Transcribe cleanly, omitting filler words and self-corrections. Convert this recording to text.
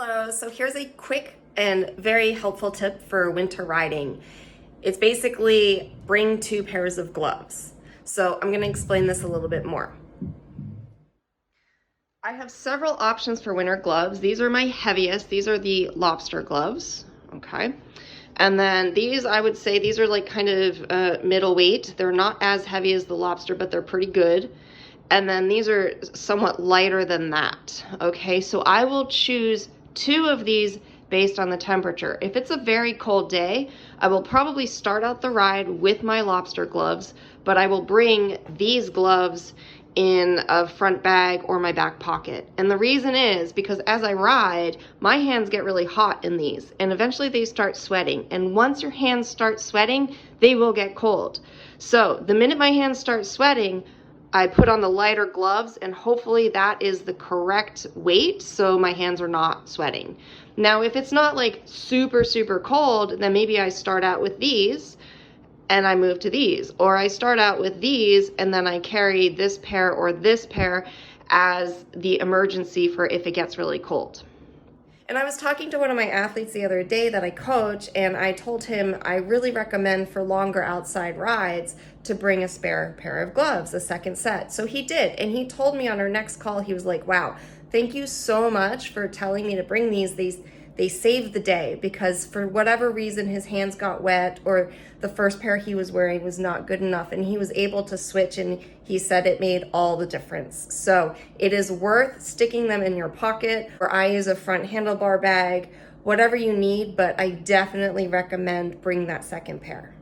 Hello, so here's a quick and very helpful tip for winter riding. It's basically bring 2 pairs of gloves. So I'm going to explain this a little bit more. I have several options for winter gloves. These are my heaviest. These are the lobster gloves, okay? And then these, I would say, these are like kind of middleweight. They're not as heavy as the lobster, but they're pretty good. And then these are somewhat lighter than that, okay? So I will choose 2 of these based on the temperature. If it's a very cold day, I will probably start out the ride with my lobster gloves, but I will bring these gloves in a front bag or my back pocket. And the reason is because as I ride, my hands get really hot in these, and eventually they start sweating. And once your hands start sweating, they will get cold. So the minute my hands start sweating, I put on the lighter gloves, and hopefully that is the correct weight so my hands are not sweating. Now, if it's not like super, super cold, then maybe I start out with these and I move to these, or I start out with these and then I carry this pair or this pair as the emergency for if it gets really cold. And I was talking to one of my athletes the other day that I coach, and I told him I really recommend for longer outside rides to bring a spare pair of gloves, a second set. So he did, and he told me on our next call, he was like, wow, thank you so much for telling me to bring these. They saved the day, because for whatever reason his hands got wet or the first pair he was wearing was not good enough, and he was able to switch, and he said it made all the difference. So it is worth sticking them in your pocket, or I use a front handlebar bag, whatever you need, but I definitely recommend bring that second pair.